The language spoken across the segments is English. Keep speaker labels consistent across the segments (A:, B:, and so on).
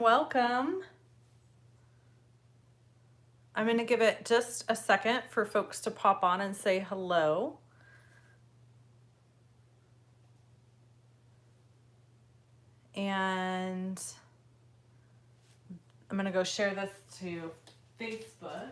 A: Welcome. I'm going to give it just a second for folks to pop on and say hello. And I'm going to go share this to Facebook.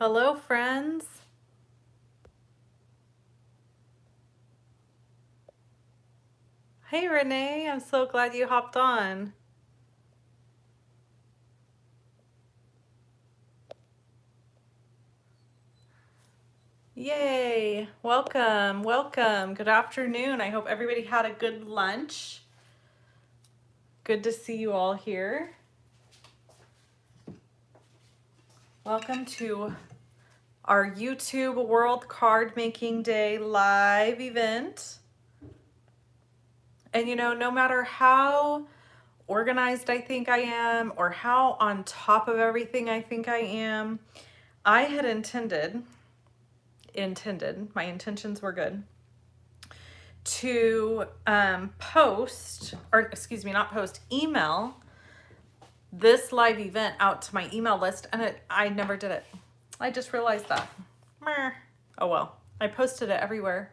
A: Hello, friends. Hey, Renee. I'm so glad you hopped on. Yay. Welcome. Welcome. Good afternoon. I hope everybody had a good lunch. Good to see you all here. Welcome to our YouTube World Card Making Day live event. And you know, no matter how organized I think I am or how on top of everything I think I am, I had intended, my intentions were good, to email this live event out to my email list, and I never did it. I just realized that. Oh well, I posted it everywhere,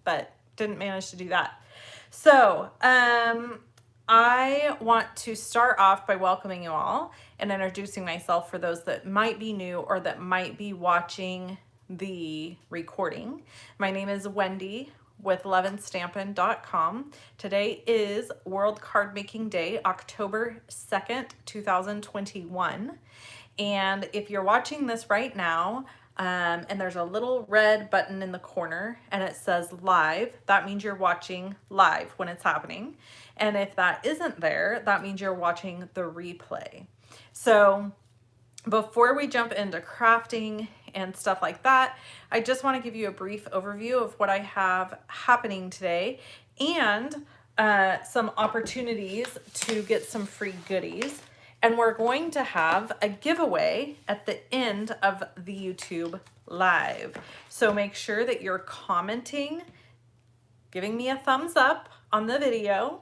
A: but didn't manage to do that. So I want to start off by welcoming you all and introducing myself for those that might be new or that might be watching the recording. My name is Wendy with loveandstampin.com. Today is World Card Making Day, October 2nd, 2021. And if you're watching this right now, and there's a little red button in the corner and it says live, that means you're watching live when it's happening. And if that isn't there, that means you're watching the replay. So before we jump into crafting and stuff like that, I just want to give you a brief overview of what I have happening today and some opportunities to get some free goodies. And we're going to have a giveaway at the end of the YouTube live. So make sure that you're commenting, giving me a thumbs up on the video,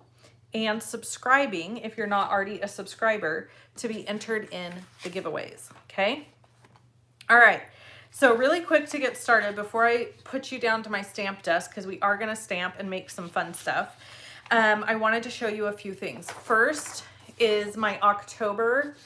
A: and subscribing if you're not already a subscriber to be entered in the giveaways, okay? All right, so really quick to get started before I put you down to my stamp desk, because we are gonna stamp and make some fun stuff. I wanted to show you a few things. First is my October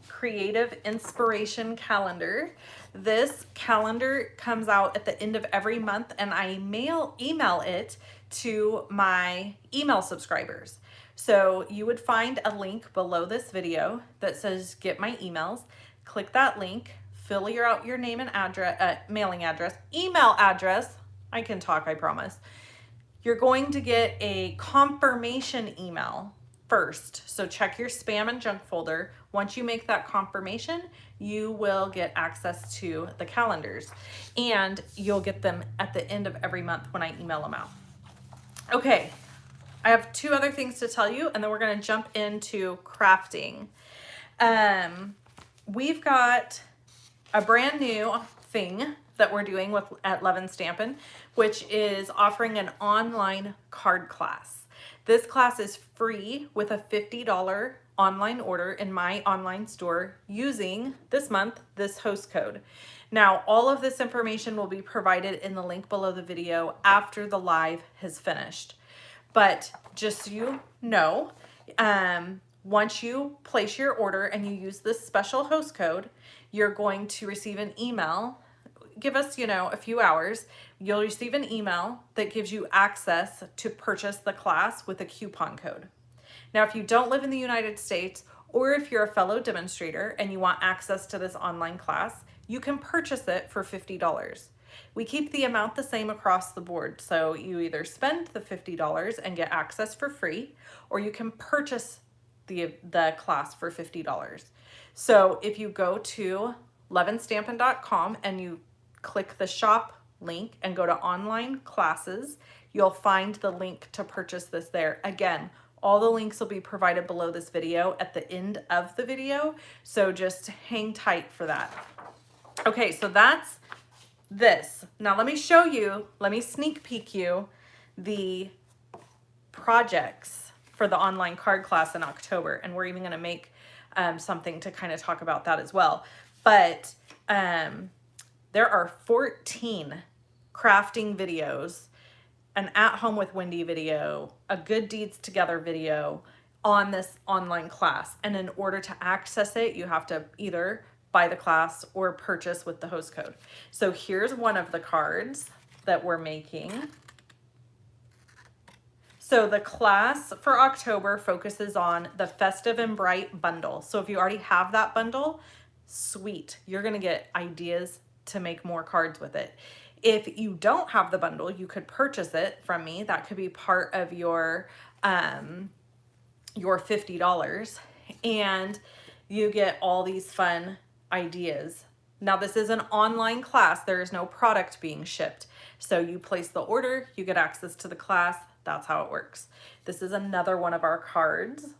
A: Creative Inspiration Calendar. This calendar comes out at the end of every month, and I email it to my email subscribers. So you would find a link below this video that says get my emails. Click that link, fill out your name and address, mailing address, email address. I can talk, I promise. You're going to get a confirmation email first. So check your spam and junk folder. Once you make that confirmation, you will get access to the calendars, and you'll get them at the end of every month when I email them out. Okay, I have two other things to tell you, and then we're gonna jump into crafting. We've got a brand new thing that we're doing at Love and Stampin', which is offering an online card class. This class is free with a $50 online order in my online store using this month this host code. Now, all of this information will be provided in the link below the video after the live has finished. But just so you know, once you place your order and you use this special host code, you're going to receive an email. Give us, a few hours. You'll receive an email that gives you access to purchase the class with a coupon code. Now, if you don't live in the United States, or if you're a fellow demonstrator and you want access to this online class, you can purchase it for $50. We keep the amount the same across the board. So you either spend the $50 and get access for free, or you can purchase the class for $50. So if you go to loveandstampin.com and you click the shop link and go to online classes, you'll find the link to purchase this there. Again, all the links will be provided below this video at the end of the video, so just hang tight for that. Okay, so that's this. Now let me show you, let me sneak peek you the projects for the online card class in October, and we're even going to make something to kind of talk about that as well. But there are 14 crafting videos, an At Home with Wendy video, a Good Deeds Together video on this online class. And in order to access it, you have to either buy the class or purchase with the host code. So here's one of the cards that we're making. So the class for October focuses on the Festive and Bright bundle. So if you already have that bundle, sweet, you're gonna get ideas to make more cards with it. If you don't have the bundle, you could purchase it from me. That could be part of your $50, and you get all these fun ideas. Now, this is an online class. There is no product being shipped. So you place the order, you get access to the class. That's how it works. This is another one of our cards.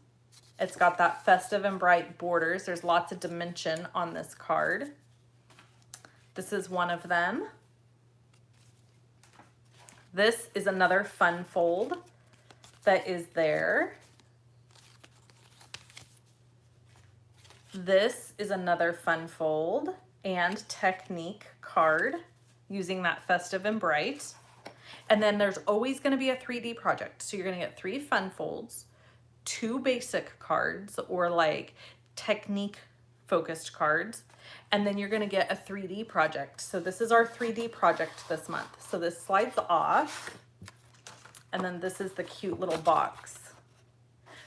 A: It's got that festive and bright borders. There's lots of dimension on this card. This is one of them. This is another fun fold that is there. This is another fun fold and technique card using that festive and bright. And then there's always going to be a 3D project. So you're going to get 3 fun folds, 2 basic cards or like technique focused cards, and then you're going to get a 3D project. So this is our 3D project this month. So this slides off, and then this is the cute little box.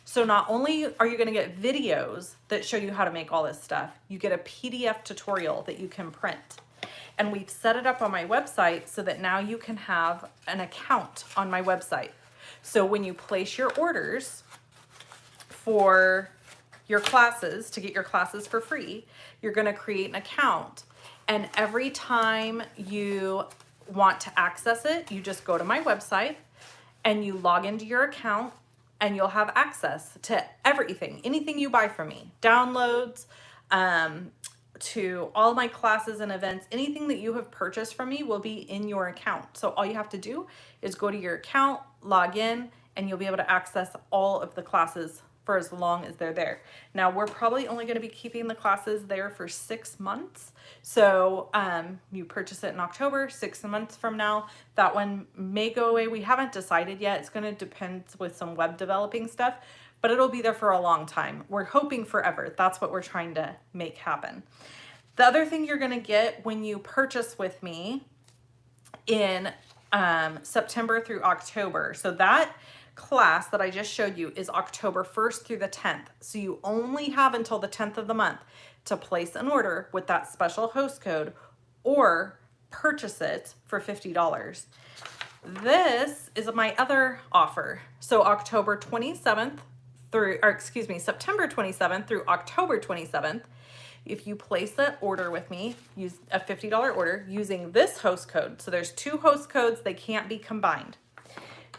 A: So not only are you going to get videos that show you how to make all this stuff, you get a PDF tutorial that you can print. And we've set it up on my website so that now you can have an account on my website. So when you place your orders for your classes, to get your classes for free, you're going to create an account. And every time you want to access it, you just go to my website and you log into your account, and you'll have access to everything, anything you buy from me, downloads, to all my classes and events. Anything that you have purchased from me will be in your account. So all you have to do is go to your account, log in, and you'll be able to access all of the classes for as long as they're there. Now, we're probably only going to be keeping the classes there for 6 months. So you purchase it in October, 6 months from now, that one may go away. We haven't decided yet. It's going to depend with some web developing stuff, but it'll be there for a long time. We're hoping forever. That's what we're trying to make happen. The other thing you're going to get when you purchase with me in September through October. So that class that I just showed you is October 1st through the 10th. So you only have until the 10th of the month to place an order with that special host code or purchase it for $50. This is my other offer. So September 27th through October 27th, if you place that order with me, use a $50 order using this host code. So there's 2 host codes, they can't be combined.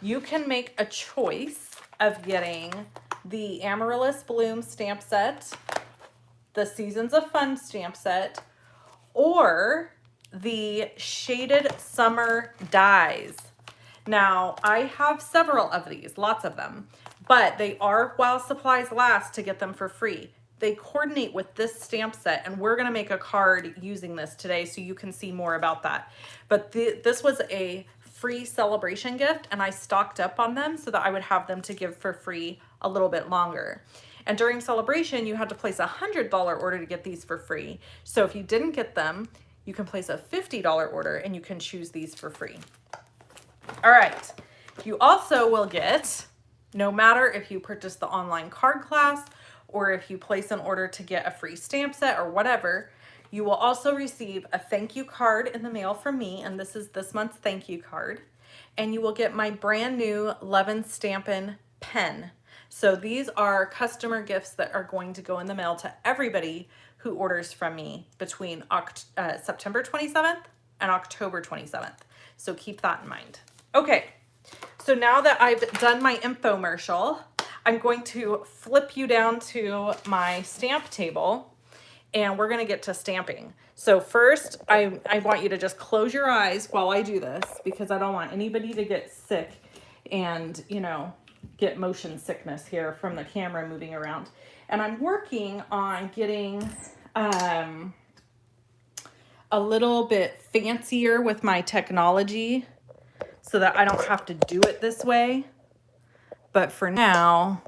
A: You can make a choice of getting the Amaryllis Bloom stamp set, the Seasons of Fun stamp set, or the shaded summer dies. Now, I have several of these, lots of them, but they are while supplies last to get them for free. They coordinate with this stamp set, and we're gonna make a card using this today so you can see more about that. But this was a free celebration gift, and I stocked up on them so that I would have them to give for free a little bit longer. And during celebration, you had to place a $100 order to get these for free. So if you didn't get them, you can place a $50 order and you can choose these for free. All right, you also will get, no matter if you purchase the online card class or if you place an order to get a free stamp set or whatever, you will also receive a thank you card in the mail from me, and this is this month's thank you card. And you will get my brand new Levin Stampin' pen. So these are customer gifts that are going to go in the mail to everybody who orders from me between September 27th and October 27th. So keep that in mind. Okay, so now that I've done my infomercial, I'm going to flip you down to my stamp table and we're gonna get to stamping. So first, I want you to just close your eyes while I do this because I don't want anybody to get sick and, you know, get motion sickness here from the camera moving around. And I'm working on getting a little bit fancier with my technology so that I don't have to do it this way. But for now,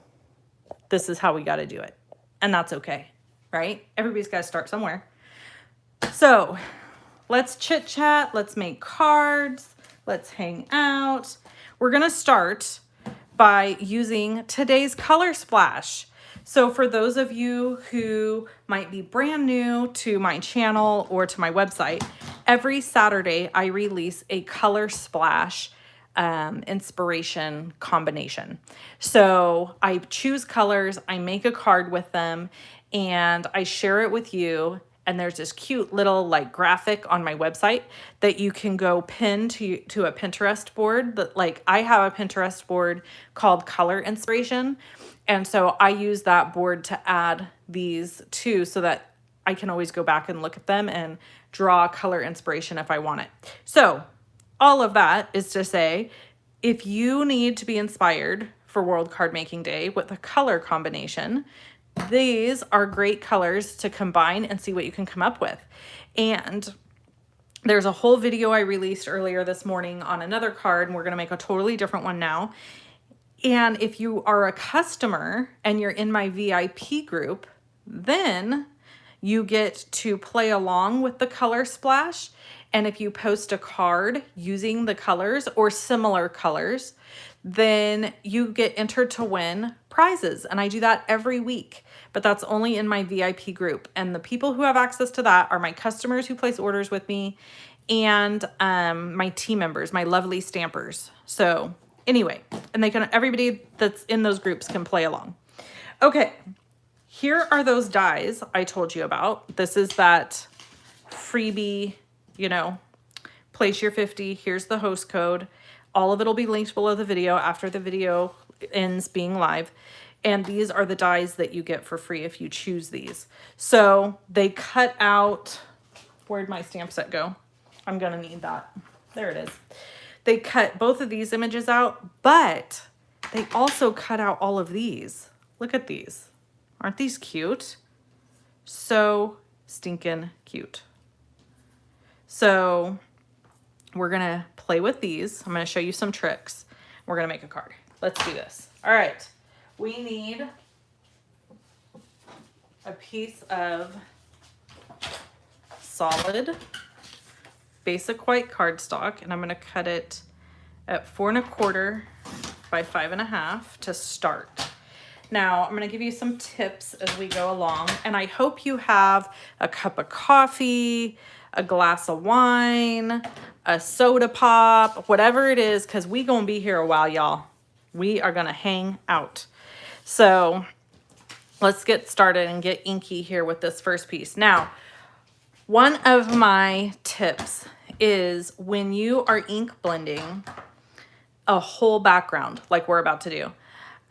A: this is how we got to do it. And that's okay, right? Everybody's got to start somewhere. So let's chit chat. Let's make cards. Let's hang out. We're going to start by using today's color splash. So for those of you who might be brand new to my channel or to my website, every Saturday I release a color splash inspiration combination. So I choose colors, I make a card with them, and I share it with you. And there's this cute little like graphic on my website that you can go pin to a Pinterest board. That, like, I have a Pinterest board called Color Inspiration. And so I use that board to add these too so that I can always go back and look at them and draw color inspiration if I want it. So all of that is to say, if you need to be inspired for World Card Making Day with a color combination, these are great colors to combine and see what you can come up with. And there's a whole video I released earlier this morning on another card, and we're going to make a totally different one now. And if you are a customer and you're in my VIP group, then you get to play along with the color splash. And if you post a card using the colors or similar colors, then you get entered to win prizes. And I do that every week, but that's only in my VIP group. And the people who have access to that are my customers who place orders with me and my team members, my lovely stampers. So anyway, and everybody that's in those groups can play along. Okay, here are those dies I told you about. This is that freebie, you know, place your 50. Here's the host code. All of it will be linked below the video after the video ends being live. And these are the dies that you get for free if you choose these. So they cut out, where'd my stamp set go? I'm gonna need that. There it is. They cut both of these images out, but they also cut out all of these. Look at these. Aren't these cute? So stinking cute. So we're gonna play with these. I'm gonna show you some tricks. We're gonna make a card. Let's do this. All right, we need a piece of solid basic white cardstock, and I'm gonna cut it at 4 1/4 by 5 1/2 to start. Now, I'm gonna give you some tips as we go along, and I hope you have a cup of coffee, a glass of wine, a soda pop, whatever it is, because we gonna be here a while, y'all. We are gonna hang out. So let's get started and get inky here with this first piece. Now, one of my tips is when you are ink blending a whole background like we're about to do,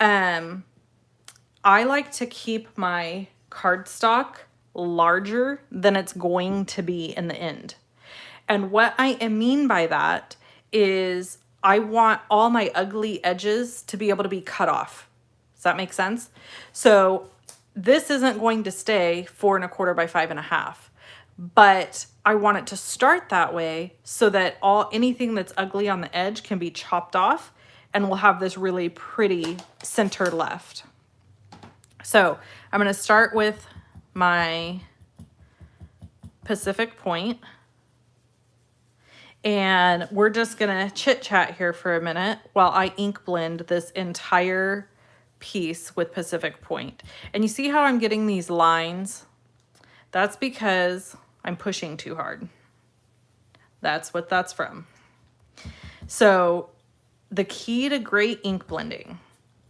A: I like to keep my cardstock larger than it's going to be in the end. And what I mean by that is I want all my ugly edges to be able to be cut off. Does that make sense? So this isn't going to stay 4 1/4 by 5 1/2, but I want it to start that way so that anything that's ugly on the edge can be chopped off, and we'll have this really pretty center left. So I'm going to start with my Pacific Point, and we're just going to chit chat here for a minute while I ink blend this entire piece with Pacific Point. And you see how I'm getting these lines? That's because I'm pushing too hard. That's what that's from. So the key to great ink blending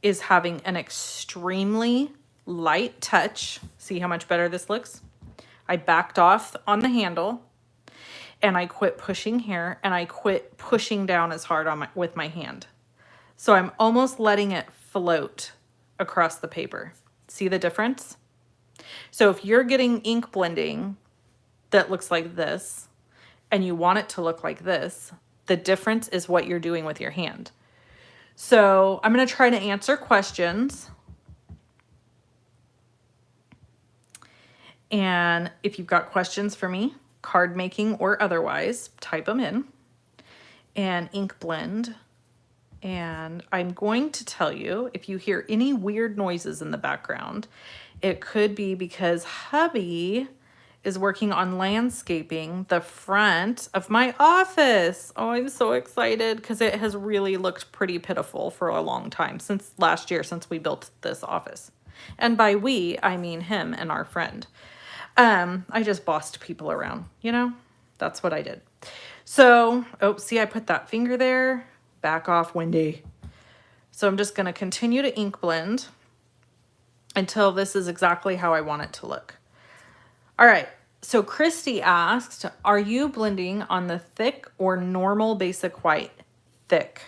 A: is having an extremely light touch. See how much better this looks? I backed off on the handle, and I quit pushing here, and I quit pushing down as hard with my hand. So I'm almost letting it float across the paper. See the difference? So if you're getting ink blending that looks like this, and you want it to look like this, the difference is what you're doing with your hand. So I'm going to try to answer questions. And if you've got questions for me, card making or otherwise, type them in and ink blend. And I'm going to tell you, if you hear any weird noises in the background, it could be because hubby is working on landscaping the front of my office. Oh, I'm so excited because it has really looked pretty pitiful for a long time, since last year, since we built this office. And by we, I mean him and our friend. I just bossed people around, you know? That's what I did. So, oh, see, I put that finger there. Back off, Wendy. So I'm just going to continue to ink blend until this is exactly how I want it to look. All right, so Christy asked, are you blending on the thick or normal basic white? Thick.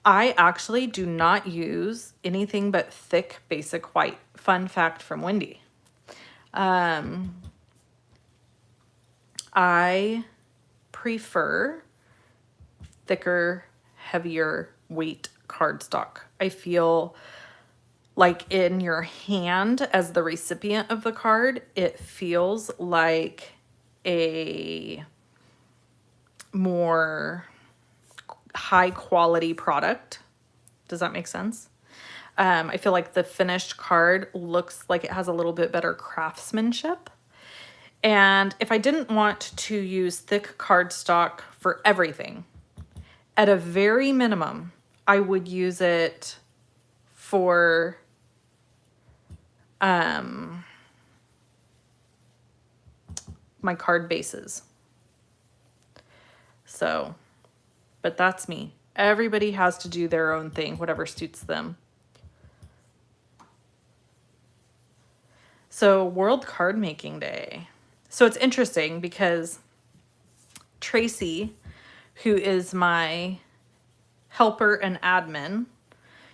A: I actually do not use anything but thick basic white. Fun fact from Wendy. I prefer thicker, heavier weight cardstock. I feel like in your hand as the recipient of the card, it feels like a more high quality product. Does that make sense? I feel like the finished card looks like it has a little bit better craftsmanship. And if I didn't want to use thick cardstock for everything, at a very minimum, I would use it for my card bases. So, but that's me. Everybody has to do their own thing, whatever suits them. So, World Card Making Day. So it's interesting because Tracy, who is my helper and admin,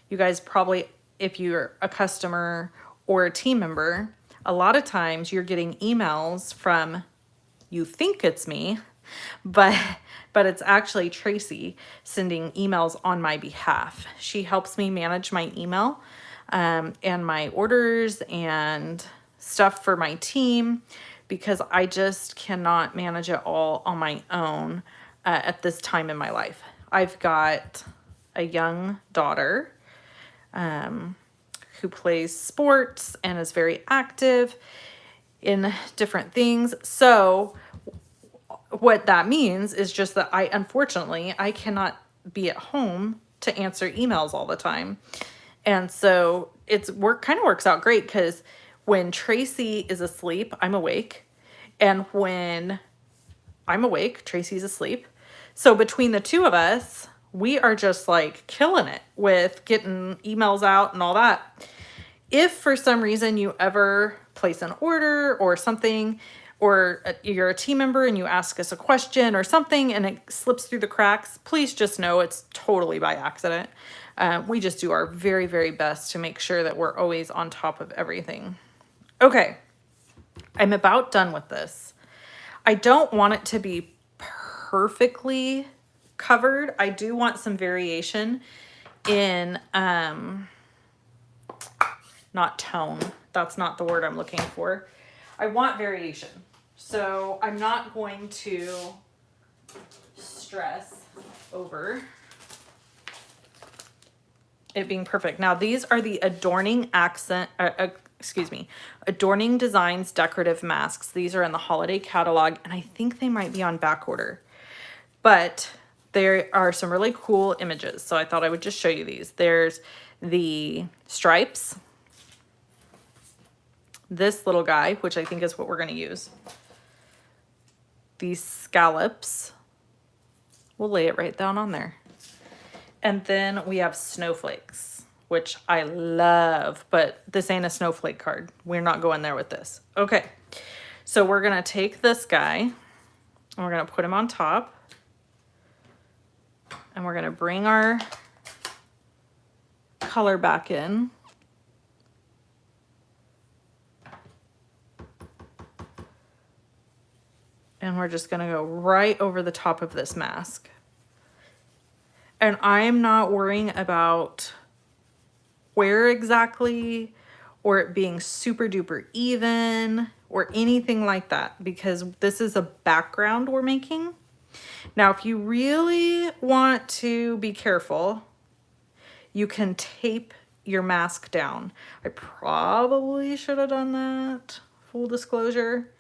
A: you guys probably, if you're a customer or a team member, a lot of times you're getting emails from, you think it's me, but it's actually Tracy sending emails on my behalf. She helps me manage my email and my orders and stuff for my team, because I just cannot manage it all on my own at this time in my life. I've got a young daughter who plays sports and is very active in different things. So what that means is just that unfortunately, I cannot be at home to answer emails all the time. And so kind of works out great, because when Tracy is asleep, I'm awake. And when I'm awake, Tracy's asleep. So between the two of us, we are just like killing it with getting emails out and all that. If for some reason you ever place an order or something, or you're a team member and you ask us a question or something and it slips through the cracks, please just know it's totally by accident. We just do our very, very best to make sure that we're always on top of everything. Okay, I'm about done with this. I don't want it to be perfectly covered. I do want some variation in, not tone. That's not the word I'm looking for. I want variation. So I'm not going to stress over it being perfect. Now these are the Adorning Adorning Designs Decorative Masks. These are in the holiday catalog, and I think they might be on back order. But there are some really cool images, so I thought I would just show you these. There's the stripes, this little guy, which I think is what we're going to use, these scallops, we'll lay it right down on there, and then we have snowflakes, which I love, but this ain't a snowflake card. We're not going there with this. Okay, so we're going to take this guy and we're going to put him on top. And we're going to bring our color back in. And we're just going to go right over the top of this mask. And I'm not worrying about where exactly, or it being super duper even, or anything like that, because this is a background we're making. Now, if you really want to be careful, you can tape your mask down. I probably should have done that, full disclosure.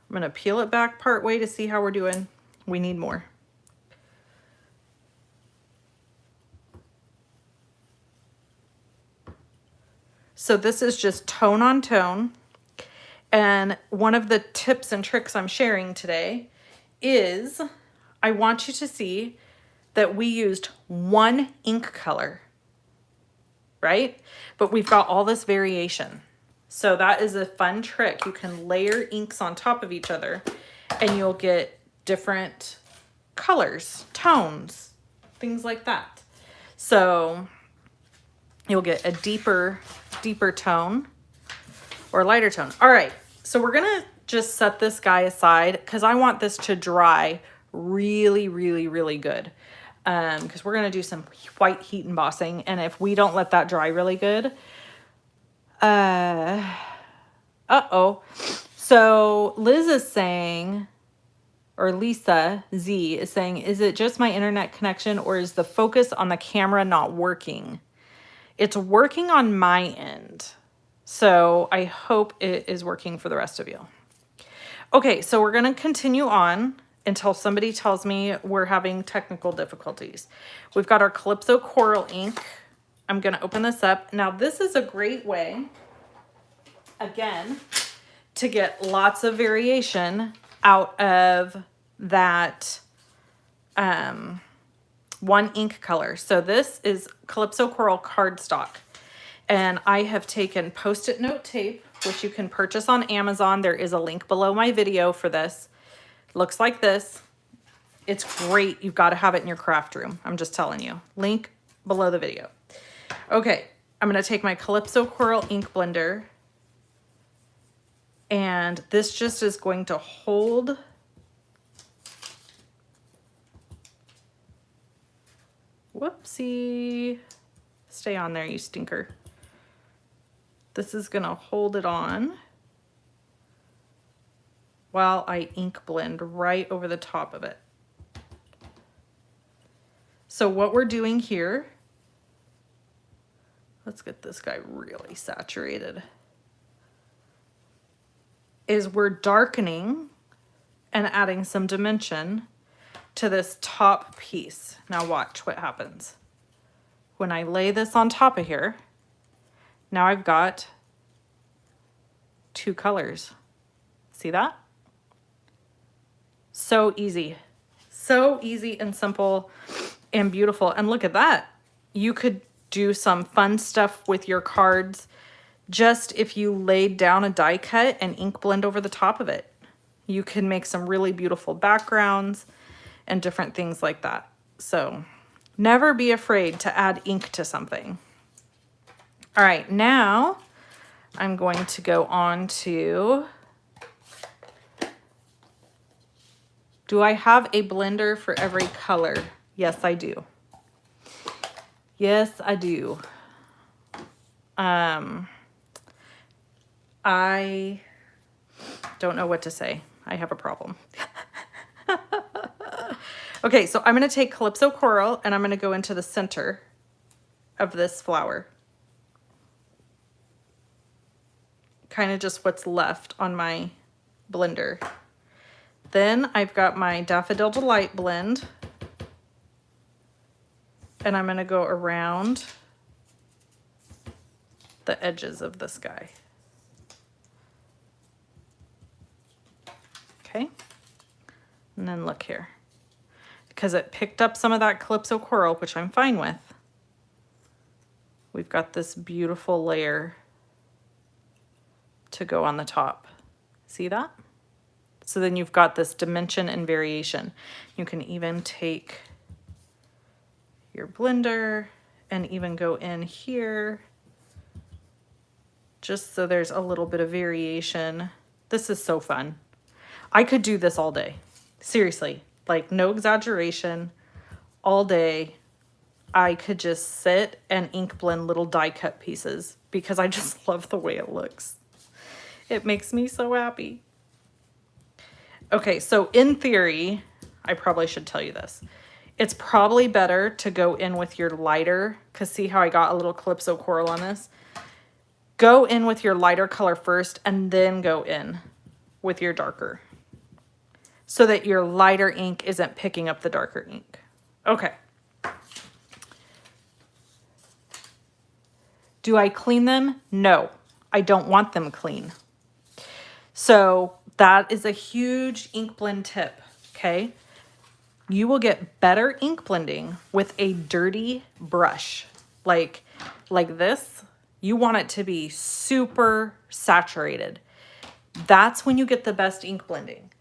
A: I'm gonna peel it back part way to see how we're doing. We need more. So this is just tone on tone. And one of the tips and tricks I'm sharing today is I want you to see that we used one ink color, right? But we've got all this variation. So that is a fun trick. You can layer inks on top of each other and you'll get different colors, tones, things like that. So you'll get a deeper tone or lighter tone. All right, so we're gonna just set this guy aside because I want this to dry really, really, really good. Because we're gonna do some white heat embossing, and if we don't let that dry really good, so Liz is saying, or Lisa Z is saying, is it just my internet connection or is the focus on the camera not working? It's working on my end. So I hope it is working for the rest of you. Okay, so we're gonna continue on until somebody tells me we're having technical difficulties. We've got our Calypso Coral ink. I'm gonna open this up. Now this is a great way, again, to get lots of variation out of that one ink color. So this is Calypso Coral cardstock. And I have taken Post-it note tape, which you can purchase on Amazon. There is a link below my video for this. Looks like this. It's great. You've got to have it in your craft room. I'm just telling you. Link below the video. Okay, I'm going to take my Calypso Coral ink blender. And this just is going to hold whoopsie. Stay on there, you stinker. This is going to hold it on while I ink blend right over the top of it. So what we're doing here, let's get this guy really saturated, is we're darkening and adding some dimension to this top piece. Now watch what happens. When I lay this on top of here, now I've got two colors. See that? So easy. So easy and simple and beautiful. And look at that. You could do some fun stuff with your cards just if you laid down a die cut and ink blend over the top of it. You can make some really beautiful backgrounds and different things like that. So never be afraid to add ink to something. All right, now I'm going to go on to Do I have a blender for every color? Yes, I do. Yes, I do. I don't know what to say. I have a problem. Okay, so I'm going to take Calypso Coral and I'm going to go into the center of this flower. Kind of just what's left on my blender. Then I've got my Daffodil Delight blend. And I'm going to go around the edges of this guy. Okay. And then look here. Because it picked up some of that Calypso Coral, which I'm fine with. We've got this beautiful layer to go on the top. See that? So then you've got this dimension and variation. You can even take your blender and even go in here just so there's a little bit of variation. This is so fun. I could do this all day. Seriously, like no exaggeration, all day. I could just sit and ink blend little die cut pieces because I just love the way it looks. It makes me so happy. Okay, so in theory, I probably should tell you this. It's probably better to go in with your lighter, because see how I got a little Calypso Coral on this? Go in with your lighter color first and then go in with your darker, so that your lighter ink isn't picking up the darker ink. Okay. Do I clean them? No, I don't want them clean. So that is a huge ink blend tip, okay? You will get better ink blending with a dirty brush. Like this, you want it to be super saturated. That's when you get the best ink blending.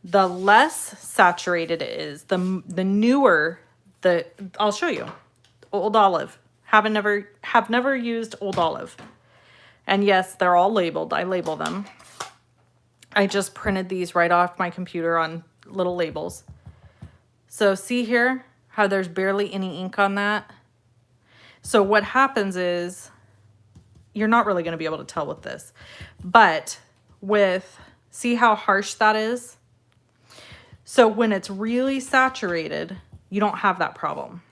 A: The less saturated it is, the newer, I'll show you. Old Olive. Have never used Old Olive. And yes, they're all labeled. I label them. I just printed these right off my computer on little labels. So see here how there's barely any ink on that? So what happens is, you're not really going to be able to tell with this, but see how harsh that is? So when it's really saturated, you don't have that problem.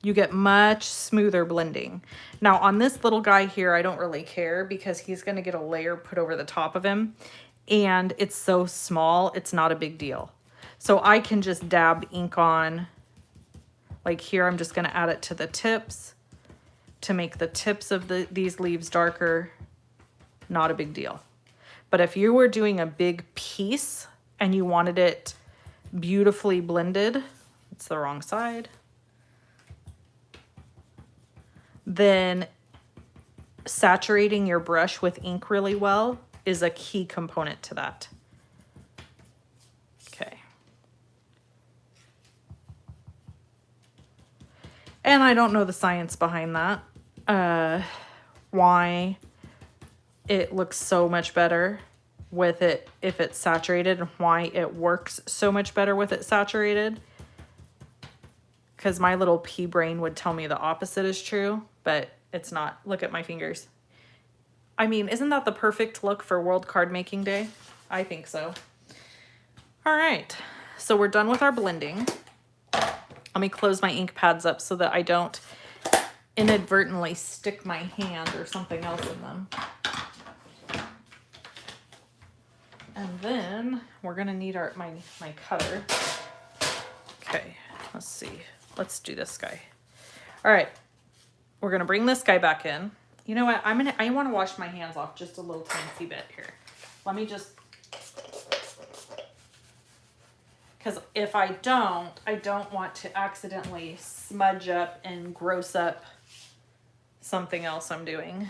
A: You get much smoother blending. Now on this little guy here, I don't really care because he's going to get a layer put over the top of him. And it's so small, it's not a big deal. So I can just dab ink on, like here, I'm just going to add it to the tips to make the tips of these leaves darker. Not a big deal. But if you were doing a big piece and you wanted it beautifully blended, it's the wrong side, then saturating your brush with ink really well is a key component to that. Okay. And I don't know the science behind that. Why it looks so much better with it if it's saturated, and why it works so much better with it saturated. Because my little pea brain would tell me the opposite is true, but it's not. Look at my fingers. I mean, isn't that the perfect look for World Card Making Day? I think so. All right, so we're done with our blending. Let me close my ink pads up so that I don't inadvertently stick my hand or something else in them. And then we're gonna need my cutter. Okay, let's see. Let's do this guy. All right, we're gonna bring this guy back in. You know what? I want to wash my hands off just a little tiny bit here. Let me just, because if I don't want to accidentally smudge up and gross up something else I'm doing.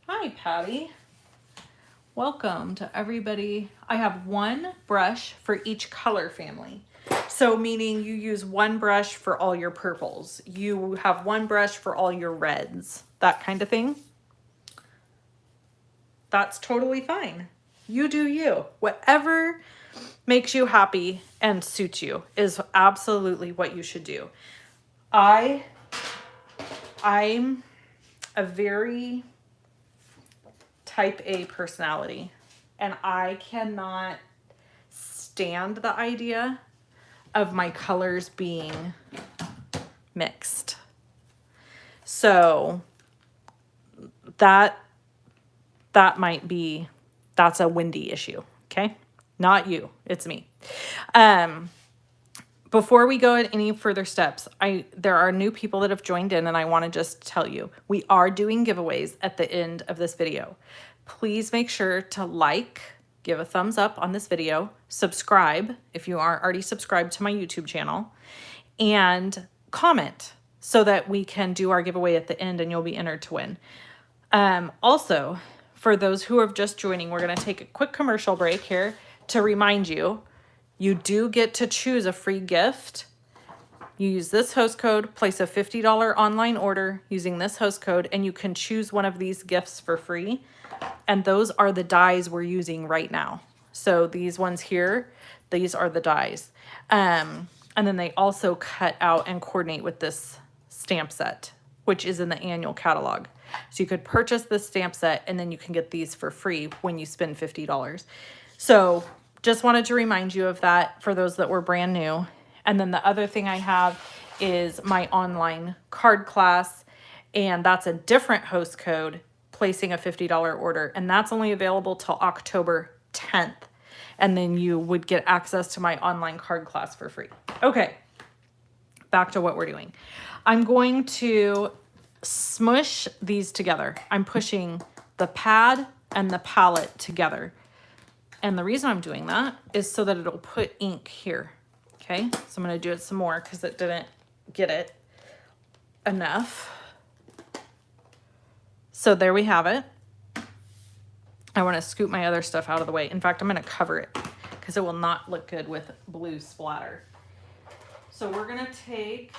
A: Hi, Patty. Welcome to everybody. I have one brush for each color family. So meaning you use one brush for all your purples. You have one brush for all your reds, that kind of thing. That's totally fine. You do you. Whatever makes you happy and suits you is absolutely what you should do. I'm a very type A personality, and I cannot stand the idea of my colors being mixed. So that's a Wendy issue, okay? Not you, it's me. Before we go any further steps, there are new people that have joined in, and I want to just tell you, we are doing giveaways at the end of this video. Please make sure to like, give a thumbs up on this video, subscribe if you aren't already subscribed to my YouTube channel, and comment so that we can do our giveaway at the end and you'll be entered to win. Also, for those who are just joining, we're going to take a quick commercial break here to remind you, you do get to choose a free gift. You use this host code, place a $50 online order using this host code, and you can choose one of these gifts for free. And those are the dies we're using right now. So these ones here, these are the dies. And then they also cut out and coordinate with this stamp set, which is in the annual catalog. So you could purchase this stamp set and then you can get these for free when you spend $50. So just wanted to remind you of that for those that were brand new. And then the other thing I have is my online card class, and that's a different host code, placing a $50 order, and that's only available till October 10th. And then you would get access to my online card class for free. Okay, back to what we're doing. I'm going to smush these together. I'm pushing the pad and the palette together. And the reason I'm doing that is so that it'll put ink here. Okay, so I'm going to do it some more because it didn't get it enough. So there we have it. I want to scoop my other stuff out of the way. In fact, I'm going to cover it because it will not look good with blue splatter. So we're going to take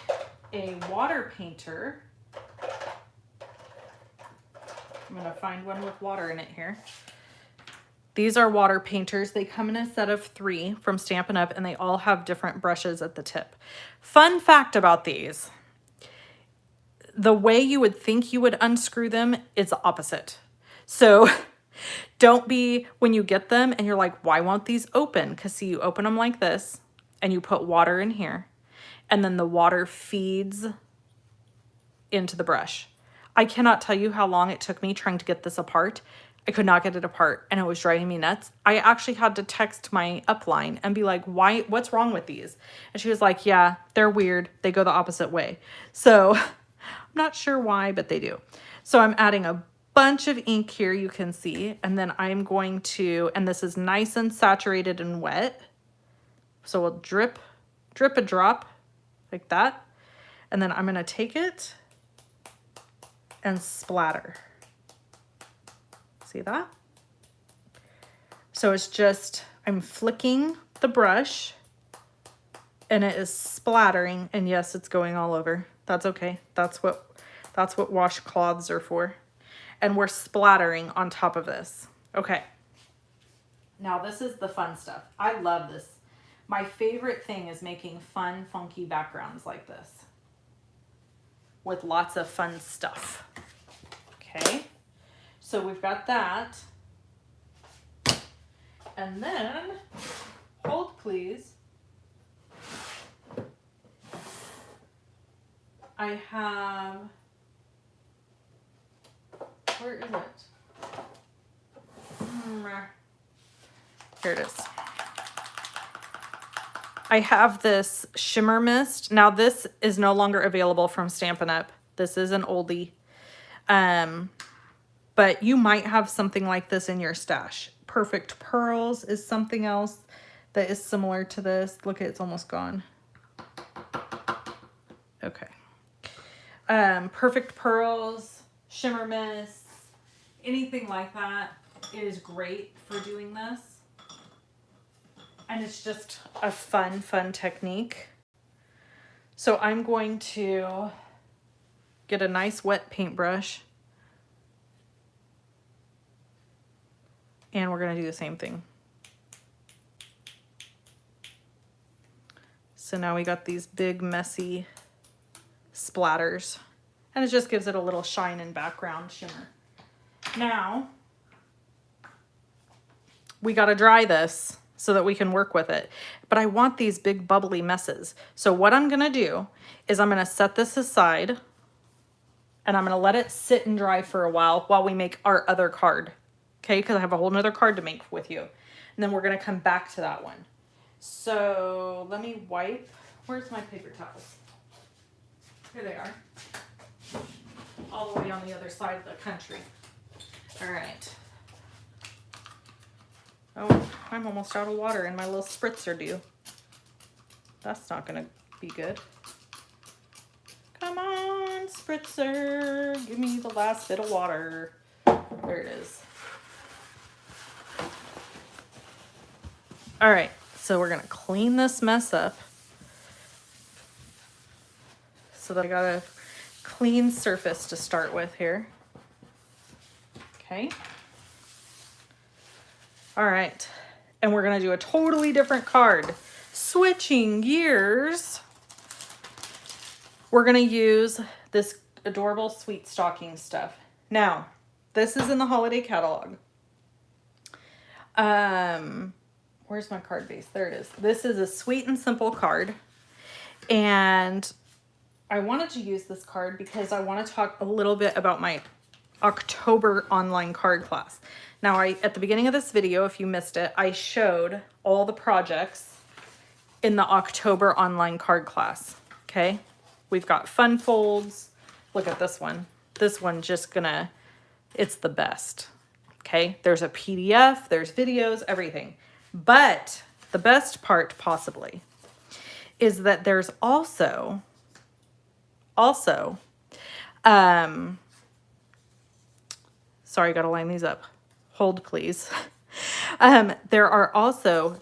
A: a water painter. I'm going to find one with water in it here. These are water painters. They come in a set of 3 from Stampin' Up, and they all have different brushes at the tip. Fun fact about these, the way you would think you would unscrew them is the opposite. So don't be, when you get them and you're like, why won't these open? Because see, you open them like this and you put water in here, and then the water feeds into the brush. I cannot tell you how long it took me trying to get this apart. I could not get it apart and it was driving me nuts. I actually had to text my upline and be like, why, what's wrong with these? And she was like, yeah, they're weird. They go the opposite way. So I'm not sure why, but they do. So I'm adding a bunch of ink here, you can see, and then I'm going to, and this is nice and saturated and wet. So we'll drip a drop like that. And then I'm going to take it and splatter. See that? So it's just, I'm flicking the brush and it is splattering, and yes, it's going all over. That's okay. That's what washcloths are for. And we're splattering on top of this. Okay. Now this is the fun stuff. I love this. My favorite thing is making fun, funky backgrounds like this with lots of fun stuff. Okay. So we've got that. And then, hold please. I have, where is it? Here it is. I have this Shimmer Mist. Now this is no longer available from Stampin' Up. This is an oldie. But you might have something like this in your stash. Perfect Pearls is something else that is similar to this. Look, it's almost gone. Okay. Perfect Pearls, Shimmer Mist, anything like that is great for doing this. And it's just a fun technique. So I'm going to get a nice wet paintbrush. And we're going to do the same thing. So now we got these big messy splatters, and it just gives it a little shine and background shimmer. Now we got to dry this so that we can work with it. But I want these big bubbly messes. So what I'm going to do is I'm going to set this aside and I'm going to let it sit and dry for a while we make our other card. Okay, because I have a whole nother card to make with you. And then we're going to come back to that one. So let me wipe. Where's my paper towels? Here they are. All the way on the other side of the country. All right. Oh, I'm almost out of water and my little spritzer due. That's not going to be good. Come on, spritzer. Give me the last bit of water. There it is. All right, so we're going to clean this mess up. So that I got a clean surface to start with here. Okay. All right, and we're gonna do a totally different card. Switching gears, we're gonna use this adorable sweet stocking stuff. Now, this is in the holiday catalog. Where's my card base? There it is. This is a sweet and simple card, and I wanted to use this card because I want to talk a little bit about my October online card class. Now, at the beginning of this video, if you missed it, I showed all the projects in the October online card class, okay? We've got fun folds. Look at this one. This one it's the best, okay? There's a PDF, there's videos, everything. But the best part, possibly, is that there's also, sorry, gotta line these up. Hold, please. There are also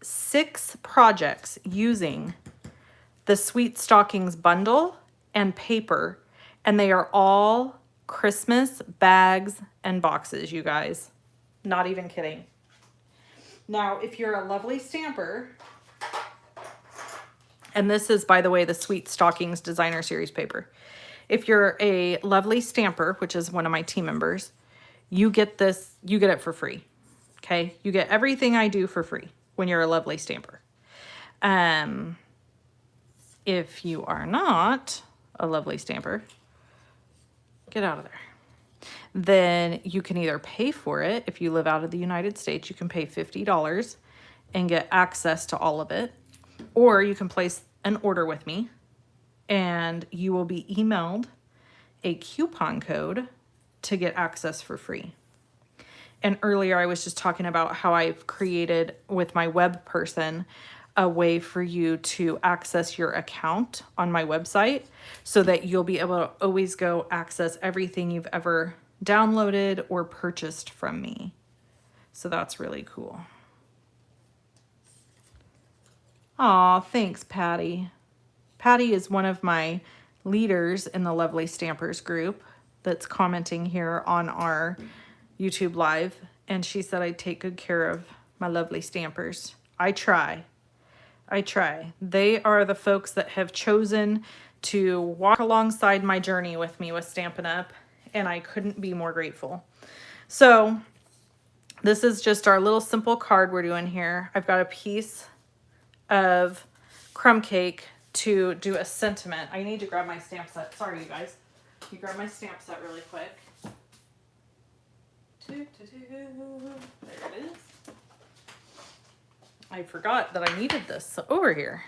A: 6 projects using the Sweet Stockings bundle and paper, and they are all Christmas bags and boxes, you guys. Not even kidding. Now, if you're a lovely stamper, and this is, by the way, the Sweet Stockings Designer Series paper. If you're a lovely stamper, which is one of my team members, you get this, you get it for free, okay? You get everything I do for free when you're a lovely stamper. If you are not a lovely stamper, get out of there. Then you can either pay for it. If you live out of the United States, you can pay $50 and get access to all of it. Or you can place an order with me and you will be emailed a coupon code to get access for free. And earlier I was just talking about how I've created with my web person a way for you to access your account on my website so that you'll be able to always go access everything you've ever downloaded or purchased from me. So that's really cool. Aw, thanks, Patty. Patty is one of my leaders in the Lovely Stampers group that's commenting here on our YouTube live, and she said I'd take good care of my lovely stampers. I try. They are the folks that have chosen to walk alongside my journey with me with Stampin' Up, and I couldn't be more grateful. So this is just our little simple card we're doing here. I've got a piece of crumb cake to do a sentiment. I need to grab my stamp set. Sorry, you guys. You grab my stamp set really quick. There it is. I forgot that I needed this over here.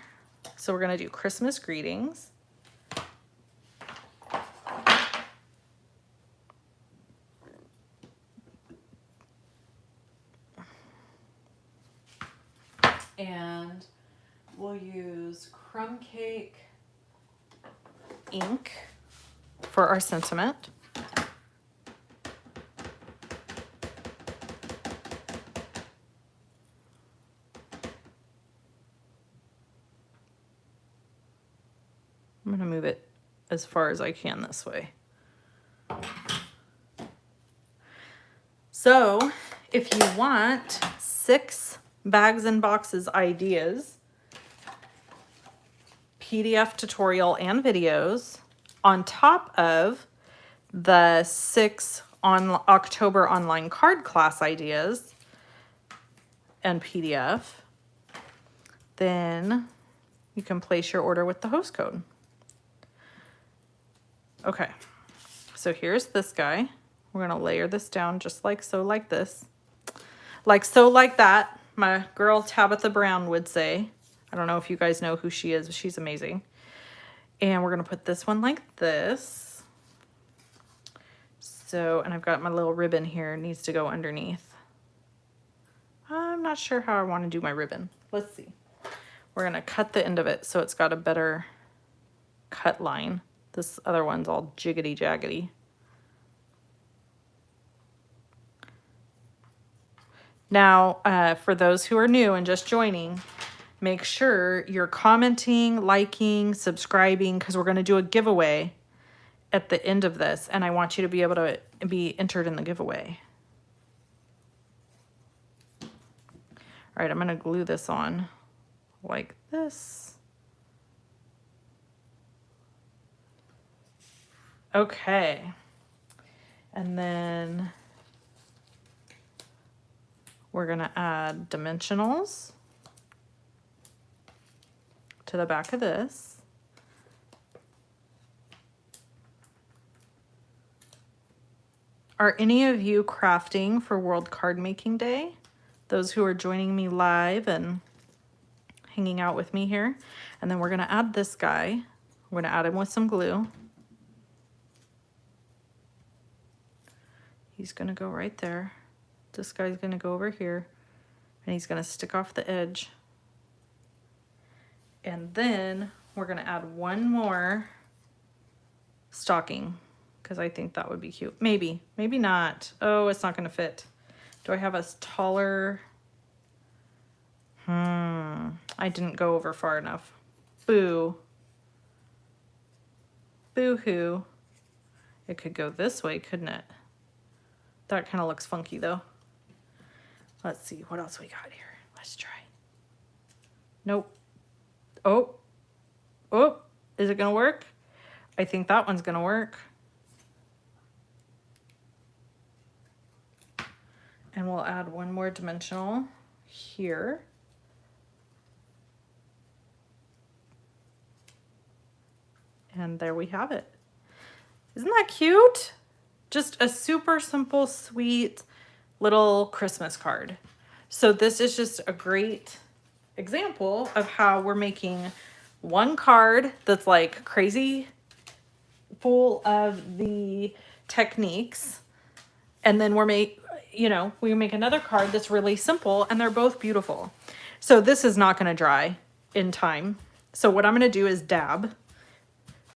A: So we're going to do Christmas greetings. And we'll use crumb cake ink for our sentiment. I'm going to move it as far as I can this way. So if you want 6 bags and boxes ideas, PDF tutorial and videos on top of the 6 on October online card class ideas and PDF, then you can place your order with the host code. Okay, so here's this guy. We're gonna layer this down just like so, like this. Like so, like that, my girl Tabitha Brown would say. I don't know if you guys know who she is, but she's amazing. And we're gonna put this one like this. So, and I've got my little ribbon here, it needs to go underneath. I'm not sure how I wanna do my ribbon. Let's see. We're gonna cut the end of it so it's got a better cut line. This other one's all jiggity jaggedy. Now, for those who are new and just joining, make sure you're commenting, liking, subscribing, because we're going to do a giveaway at the end of this, and I want you to be able to be entered in the giveaway. All right, I'm going to glue this on like this. Okay. And then we're going to add dimensionals to the back of this. Are any of you crafting for World Card Making Day? Those who are joining me live and hanging out with me here. And then we're going to add this guy. We're going to add him with some glue. He's going to go right there. This guy's going to go over here. And he's going to stick off the edge. And then we're going to add one more stocking, because I think that would be cute. Maybe, maybe not. Oh, it's not going to fit. Do I have a taller? I didn't go over far enough. Boo. Boo-hoo. It could go this way, couldn't it? That kind of looks funky, though. Let's see, what else we got here? Let's try. Nope. Oh. Oh, is it going to work? I think that one's going to work. And we'll add one more dimensional here. And there we have it. Isn't that cute? Just a super simple, sweet little Christmas card. So this is just a great example of how we're making one card that's like crazy full of the techniques. And then we make another card that's really simple, and they're both beautiful. So this is not going to dry in time. So what I'm going to do is dab,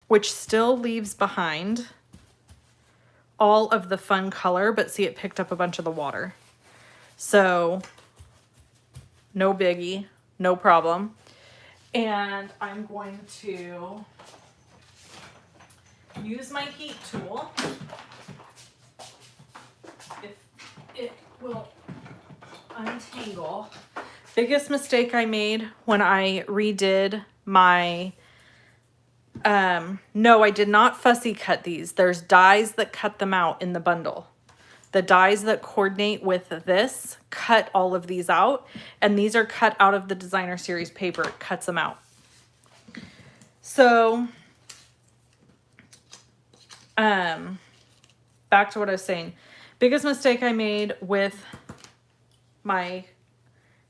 A: which still leaves behind all of the fun color, but see, it picked up a bunch of the water. So no biggie, no problem. And I'm going to use my heat tool. If it will untangle. Biggest mistake I made when I redid my no, I did not fussy cut these. There's dies that cut them out in the bundle. The dies that coordinate with this cut all of these out, and these are cut out of the designer series paper. It cuts them out. So, back to what I was saying. Biggest mistake I made with my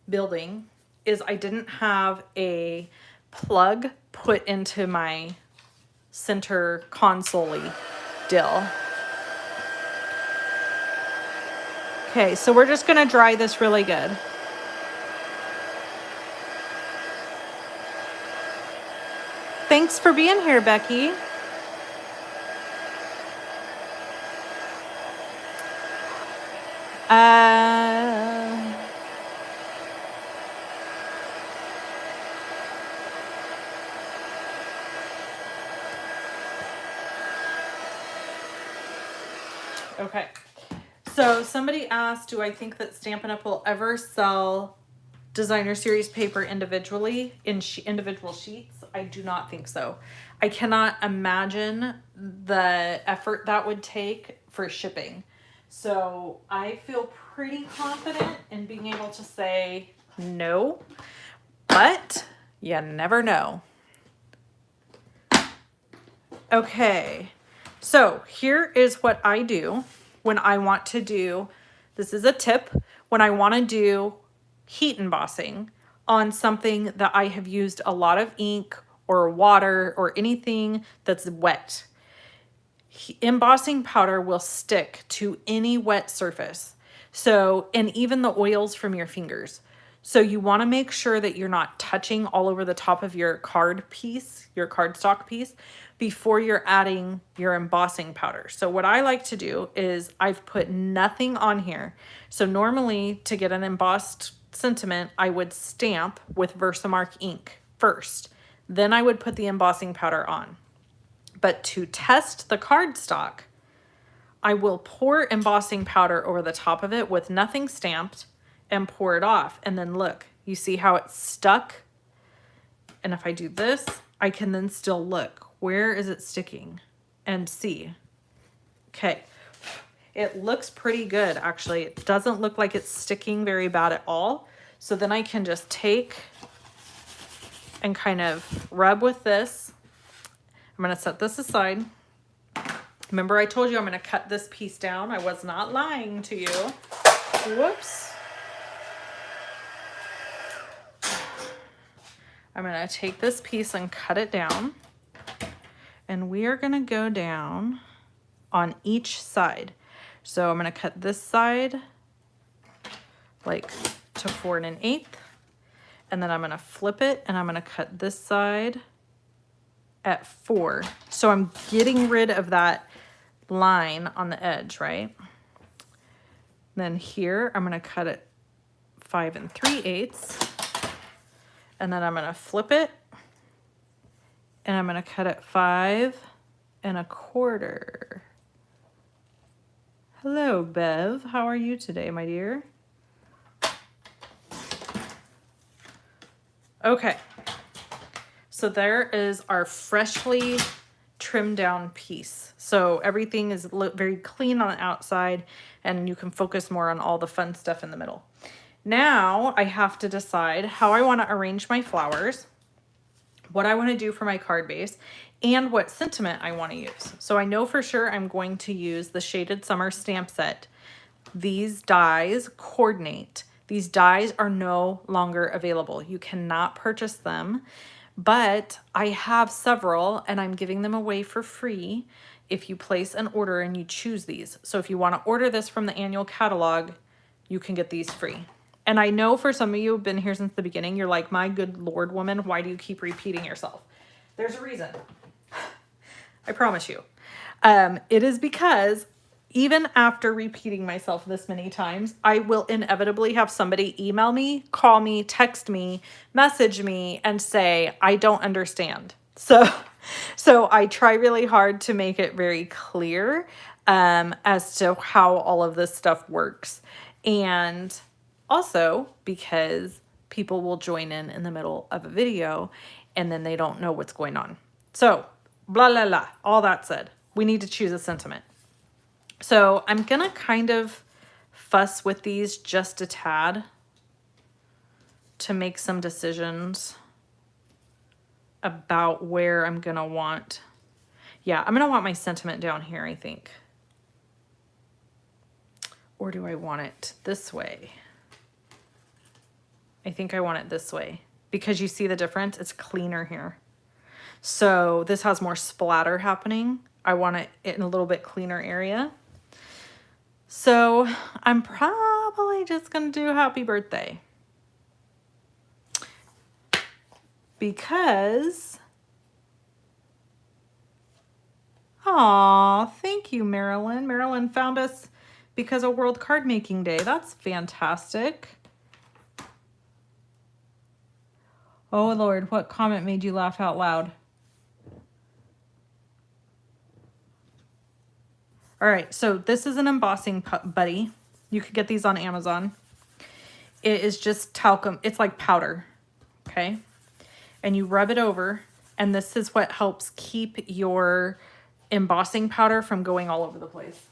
A: building is I didn't have a plug put into my center console-y dill. Okay, so we're just gonna dry this really good. Thanks for being here, Becky. Okay, so somebody asked, do I think that Stampin' Up! Will ever sell designer series paper individually in individual sheets? I do not think so. I cannot imagine the effort that would take for shipping. So I feel pretty confident in being able to say no, but you never know. Okay, so here is what I do when I want to do, this is a tip, when I want to do heat embossing on something that I have used a lot of ink or water or anything that's wet. Embossing powder will stick to any wet surface. So, and even the oils from your fingers. So you want to make sure that you're not touching all over the top of your card piece, your cardstock piece, before you're adding your embossing powder. So what I like to do is I've put nothing on here. So normally to get an embossed sentiment, I would stamp with Versamark ink first. Then I would put the embossing powder on. But to test the cardstock, I will pour embossing powder over the top of it with nothing stamped and pour it off. And then look, you see how it's stuck? And if I do this, I can then still look. Where is it sticking? And see. Okay. It looks pretty good, actually. It doesn't look like it's sticking very bad at all. So then I can just take and kind of rub with this. I'm going to set this aside. Remember I told you I'm going to cut this piece down. I was not lying to you. Whoops. I'm going to take this piece and cut it down. And we are going to go down on each side. So I'm going to cut this side like to 4 1/8. And then I'm going to flip it and I'm going to cut this side at 4. So I'm getting rid of that line on the edge, right? Then here I'm going to cut it 5 3/8. And then I'm going to flip it. And I'm going to cut it 5 1/4. Hello, Bev. How are you today, my dear? Okay. So there is our freshly trimmed down piece. So everything is very clean on the outside and you can focus more on all the fun stuff in the middle. Now I have to decide how I want to arrange my flowers, what I want to do for my card base, and what sentiment I want to use. So I know for sure I'm going to use the Shaded Summer stamp set. These dies coordinate. These dies are no longer available. You cannot purchase them, but I have several and I'm giving them away for free if you place an order and you choose these. So if you want to order this from the annual catalog, you can get these free. And I know for some of you who've been here since the beginning, you're like, my good Lord, woman, why do you keep repeating yourself? There's a reason. I promise you. It is because even after repeating myself this many times, I will inevitably have somebody email me, call me, text me, message me, and say, I don't understand. So I try really hard to make it very clear as to how all of this stuff works. And also because people will join in the middle of a video and then they don't know what's going on. So blah, blah, blah. All that said, we need to choose a sentiment. So I'm going to kind of fuss with these just a tad to make some decisions about where I'm going to want. Yeah, I'm going to want my sentiment down here, I think. Or do I want it this way? I think I want it this way because you see the difference? It's cleaner here. So this has more splatter happening. I want it in a little bit cleaner area. So I'm probably just going to do happy birthday. Because, aw, thank you, Marilyn. Marilyn found us because of World Card Making Day. That's fantastic. Oh, Lord, what comment made you laugh out loud? All right, so this is an embossing buddy. You could get these on Amazon. It is just talcum. It's like powder, okay? And you rub it over, and this is what helps keep your embossing powder from going all over the place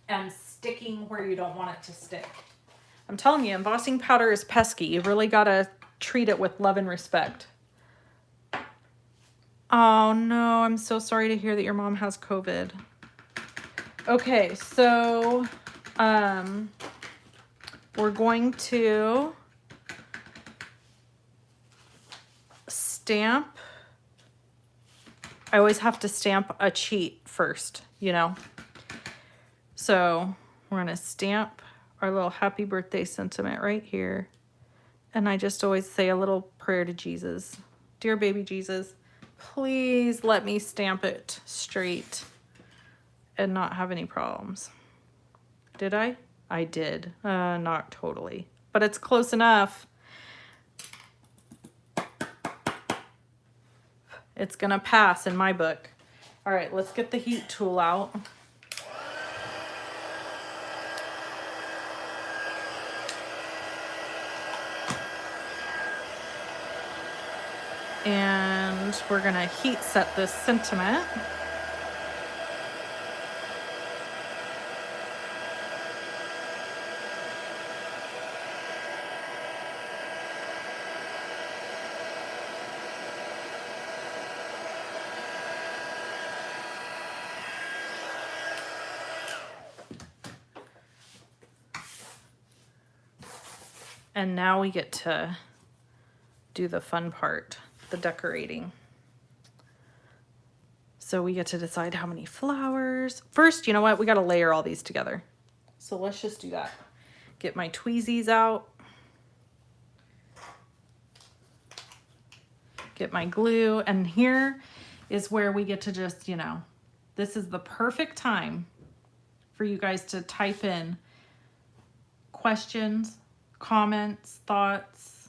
A: and sticking where you don't want it to stick. I'm telling you, embossing powder is pesky. You really gotta treat it with love and respect. Oh no, I'm so sorry to hear that your mom has COVID. Okay, so we're going to stamp. I always have to stamp a cheat first, you know. So we're gonna stamp our little happy birthday sentiment right here. And I just always say a little prayer to Jesus. Dear baby Jesus, please let me stamp it straight and not have any problems. Did I? I did. Not totally, but it's close enough. It's gonna pass in my book. All right, let's get the heat tool out. And we're gonna heat set this sentiment. And now we get to do the fun part, the decorating. So we get to decide how many flowers. First, you know what? We got to layer all these together. So let's just do that. Get my tweezies out. Get my glue. And here is where we get to just, you know, this is the perfect time for you guys to type in questions, comments, thoughts,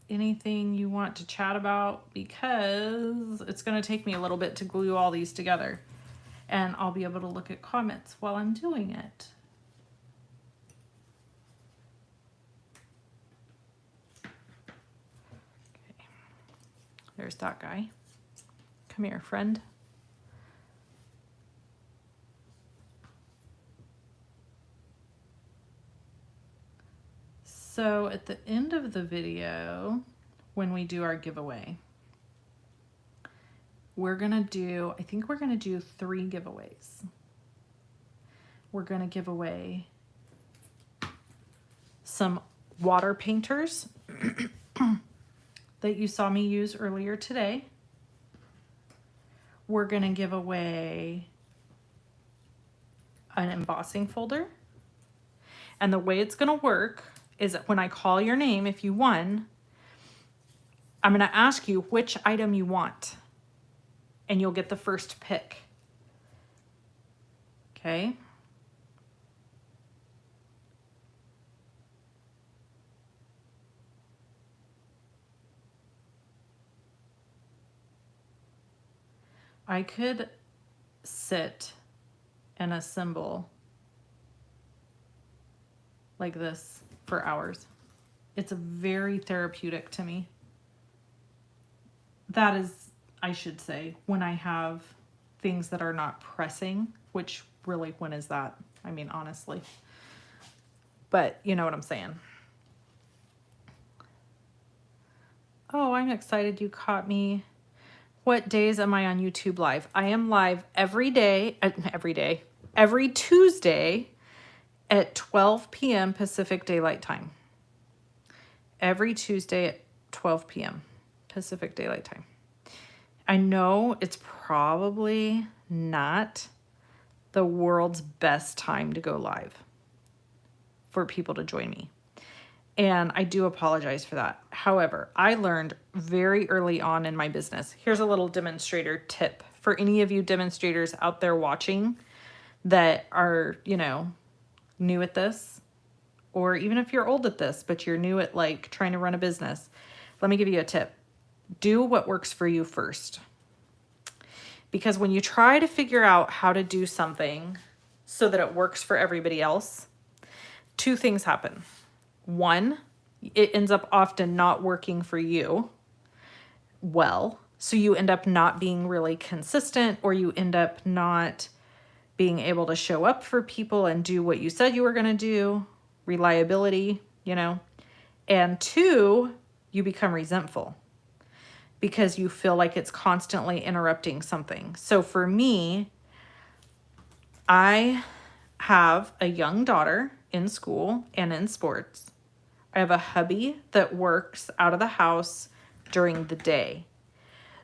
A: anything you want to chat about, because it's going to take me a little bit to glue all these together, and I'll be able to look at comments while I'm doing it. Okay. There's that guy. Come here, friend. So at the end of the video, when we do our giveaway, we're gonna do, I think we're gonna do 3 giveaways. We're gonna give away some water painters that you saw me use earlier today. We're gonna give away an embossing folder. And the way it's gonna work is that when I call your name, if you won, I'm gonna ask you which item you want, and you'll get the first pick. Okay? I could sit and assemble like this for hours. It's very therapeutic to me. That is, I should say, when I have things that are not pressing, which really, when is that? I mean, honestly. But you know what I'm saying. Oh, I'm excited you caught me. What days am I on YouTube live? I am live every day, every Tuesday at 12 p.m. Pacific Daylight Time. Every Tuesday at 12 p.m. Pacific Daylight Time. I know it's probably not the world's best time to go live for people to join me. And I do apologize for that. However, I learned very early on in my business. Here's a little demonstrator tip for any of you demonstrators out there watching that are, you know, new at this, or even if you're old at this, but you're new at like trying to run a business. Let me give you a tip. Do what works for you first. Because when you try to figure out how to do something so that it works for everybody else, two things happen. One, it ends up often not working for you well. So you end up not being really consistent, or you end up not being able to show up for people and do what you said you were going to do. Reliability, you know. And two, you become resentful because you feel like it's constantly interrupting something. So for me, I have a young daughter in school and in sports. I have a hubby that works out of the house during the day.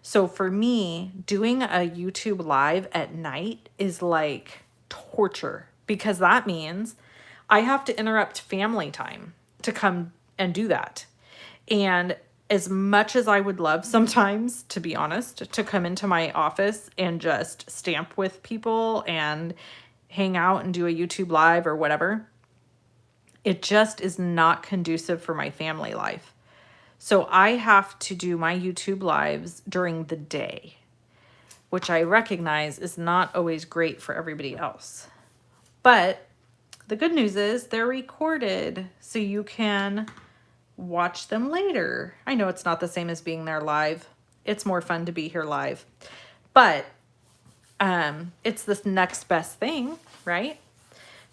A: So for me, doing a YouTube live at night is like torture, because that means I have to interrupt family time to come and do that. And as much as I would love sometimes, to be honest, to come into my office and just stamp with people and hang out and do a YouTube live or whatever, it just is not conducive for my family life. So I have to do my YouTube lives during the day, which I recognize is not always great for everybody else. But the good news is they're recorded, so you can watch them later. I know it's not the same as being there live. It's more fun to be here live. But it's this next best thing, right?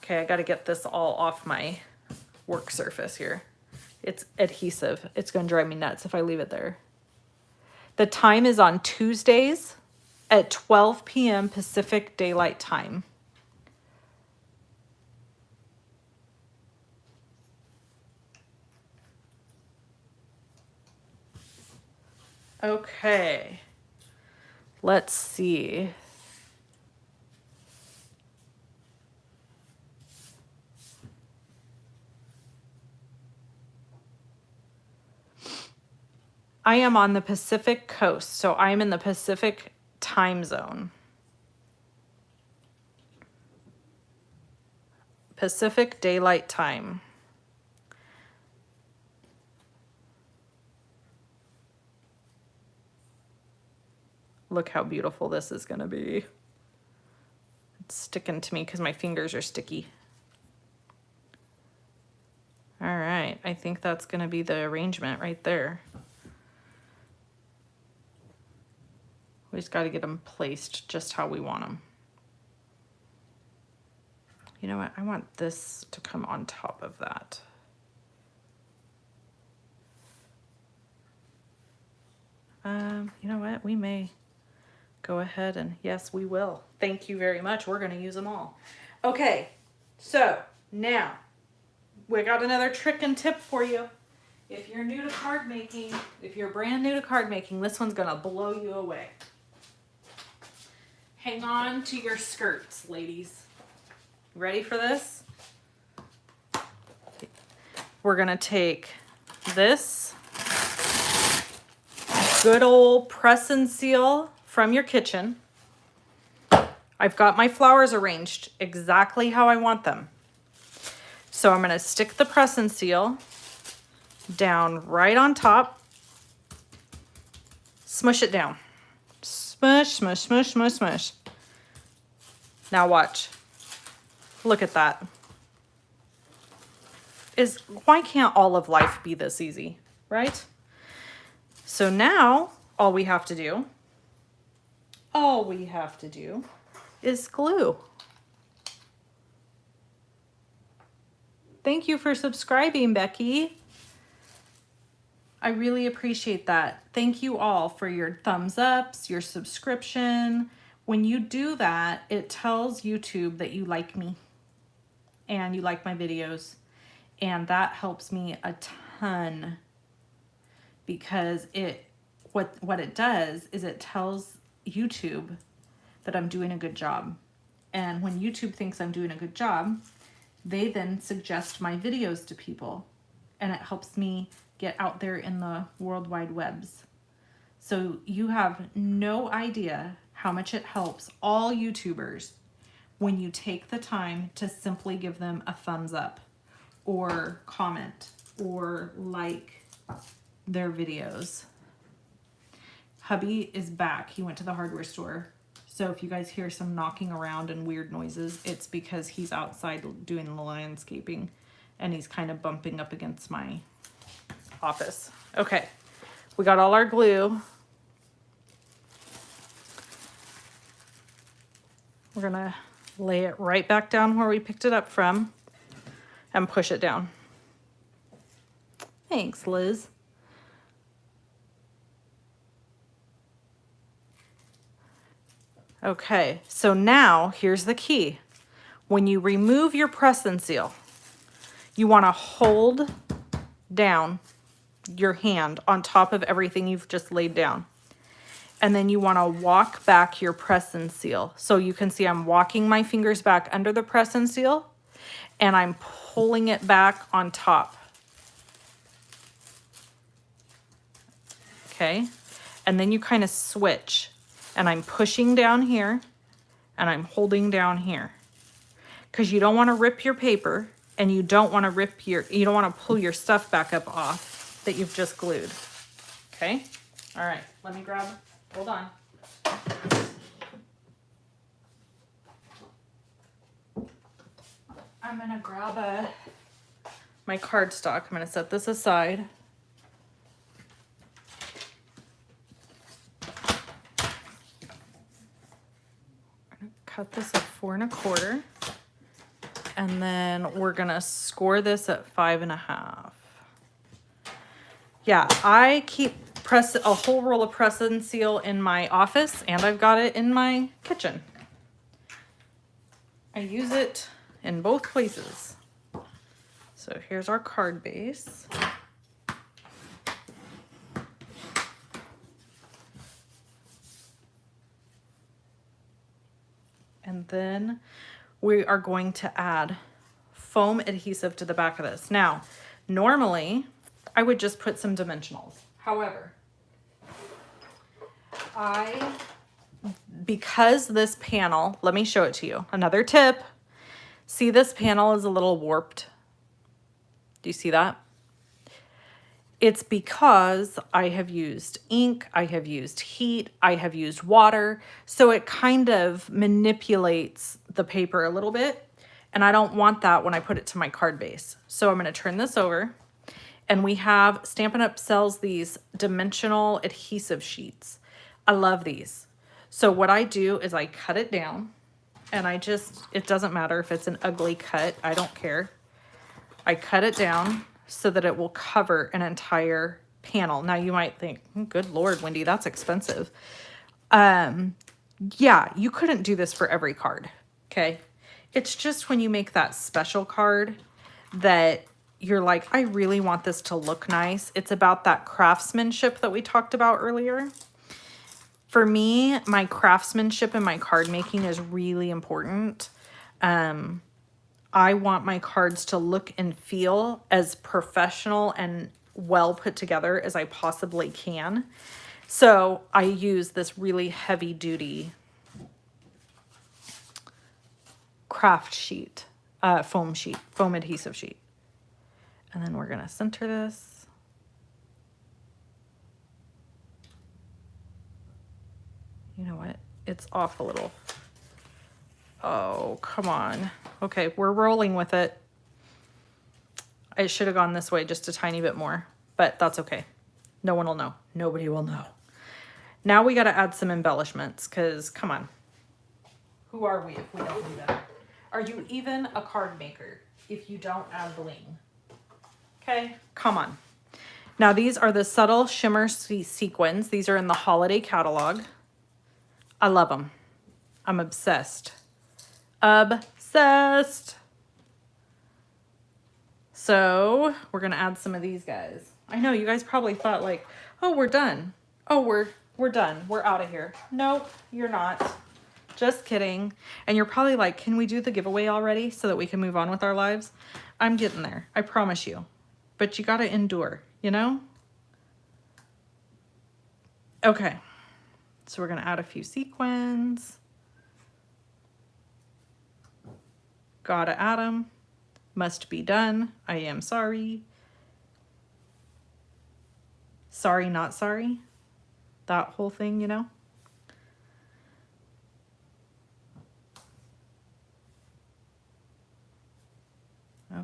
A: Okay, I got to get this all off my work surface here. It's adhesive. It's going to drive me nuts if I leave it there. The time is on Tuesdays at 12 p.m. Pacific Daylight Time. Okay. Let's see. I am on the Pacific Coast, so I'm in the Pacific time zone. Pacific Daylight Time. Look how beautiful this is going to be. It's sticking to me because my fingers are sticky. All right, I think that's going to be the arrangement right there. We just got to get them placed just how we want them. You know what? I want this to come on top of that. You know what? We may go ahead and, yes, we will. Thank you very much. We're going to use them all. Okay, so now we got another trick and tip for you. If you're new to card making, if you're brand new to card making, this one's going to blow you away. Hang on to your skirts, ladies. Ready for this? We're going to take this good old press and seal from your kitchen. I've got my flowers arranged exactly how I want them. So I'm going to stick the press and seal down right on top. Smush it down. Smush, smush, smush, smush, smush. Now watch. Look at that. Why can't all of life be this easy, right? So now all we have to do is glue. Thank you for subscribing, Becky. I really appreciate that. Thank you all for your thumbs ups, your subscription. When you do that, it tells YouTube that you like me and you like my videos. And that helps me a ton, because what it does is it tells YouTube that I'm doing a good job. And when YouTube thinks I'm doing a good job, they then suggest my videos to people, and it helps me get out there in the World Wide Webs. So you have no idea how much it helps all YouTubers when you take the time to simply give them a thumbs up or comment or like their videos. Hubby is back. He went to the hardware store. So if you guys hear some knocking around and weird noises, it's because he's outside doing the landscaping. and he's kind of bumping up against my office. Okay, we got all our glue. We're gonna lay it right back down where we picked it up from and push it down. Thanks, Liz. Okay, so now here's the key. When you remove your press and seal, you want to hold down your hand on top of everything you've just laid down. And then you want to walk back your press and seal. So you can see I'm walking my fingers back under the press and seal, and I'm pulling it back on top. Okay, and then you kind of switch, and I'm pushing down here, and I'm holding down here. Because you don't want to rip your paper, and you don't want to pull your stuff back up off that you've just glued. Okay, all right, let me grab, hold on. I'm gonna grab my cardstock. I'm gonna set this aside. Cut this at 4 1/4, and then we're gonna score this at 5 1/2. Yeah, I keep a whole roll of press and seal in my office, and I've got it in my kitchen. I use it in both places. So here's our card base. And then we are going to add foam adhesive to the back of this. Now, normally I would just put some dimensionals. However, because this panel, let me show it to you. Another tip. See, this panel is a little warped. Do you see that? It's because I have used ink, I have used heat, I have used water, so it kind of manipulates the paper a little bit, and I don't want that when I put it to my card base. So I'm going to turn this over, and we have, Stampin' Up! Sells these dimensional adhesive sheets. I love these. So what I do is I cut it down, and it doesn't matter if it's an ugly cut, I don't care. I cut it down so that it will cover an entire panel. Now you might think, good Lord, Wendy, that's expensive. Yeah, you couldn't do this for every card, okay? It's just when you make that special card that you're like, I really want this to look nice. It's about that craftsmanship that we talked about earlier. For me, my craftsmanship and my card making is really important. I want my cards to look and feel as professional and well put together as I possibly can. So I use this really heavy duty craft sheet, foam adhesive sheet. And then we're gonna center this. You know what? It's off a little. Oh, come on. Okay, we're rolling with it. It should have gone this way just a tiny bit more, but that's okay. No one will know. Nobody will know. Now we got to add some embellishments because, come on. Who are we if we don't do that? Are you even a card maker if you don't add bling? Okay, come on. Now these are the subtle shimmer sequins. These are in the holiday catalog. I love them. I'm obsessed. Obsessed. So we're gonna add some of these guys. I know you guys probably thought like, oh, we're done. Oh, we're done. We're out of here. Nope, you're not. Just kidding. And you're probably like, can we do the giveaway already so that we can move on with our lives? I'm getting there. I promise you. But you gotta endure, you know? Okay. So we're gonna add a few sequins. Gotta add them. Must be done. I am sorry. Sorry, not sorry. That whole thing, you know?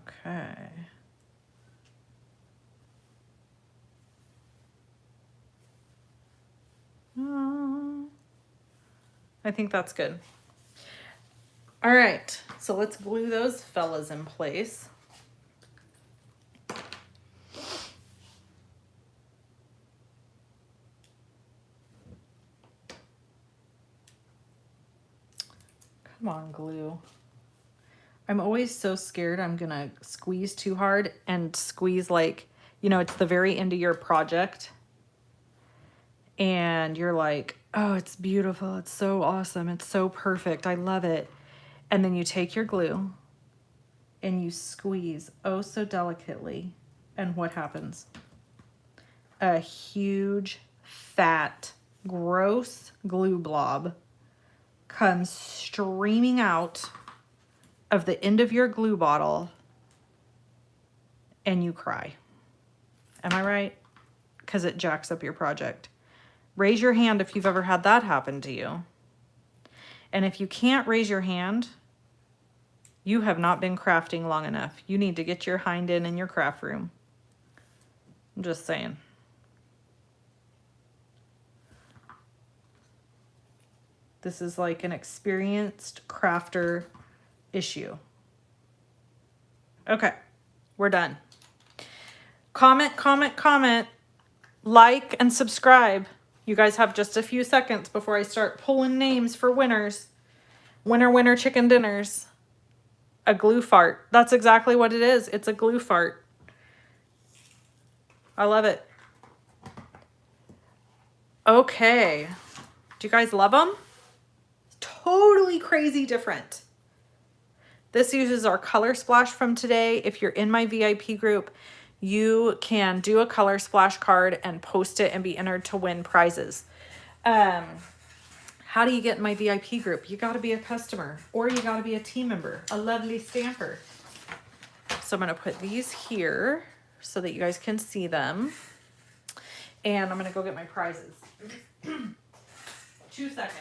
A: Okay. I think that's good. All right, so let's glue those fellas in place. Come on, glue. I'm always so scared I'm gonna squeeze too hard and squeeze like, you know, it's the very end of your project and you're like, oh, it's beautiful, it's so awesome, it's so perfect, I love it. And then you take your glue and you squeeze oh so delicately, and what happens? A huge, fat, gross glue blob comes streaming out of the end of your glue bottle and you cry. Am I right? Because it jacks up your project. Raise your hand if you've ever had that happen to you. And if you can't raise your hand, you have not been crafting long enough. You need to get your hind in your craft room. I'm just saying. This is like an experienced crafter issue. Okay, we're done. Comment, comment, comment, like, and subscribe. You guys have just a few seconds before I start pulling names for winners. Winner, winner, chicken dinners. A glue fart. That's exactly what it is. It's a glue fart. I love it. Okay. Do you guys love them? Totally crazy different. This uses our color splash from today. If you're in my VIP group, you can do a color splash card and post it and be entered to win prizes. How do you get in my VIP group? You got to be a customer or you got to be a team member, a lovely stamper. So I'm going to put these here so that you guys can see them. And I'm going to go get my prizes. 2 seconds.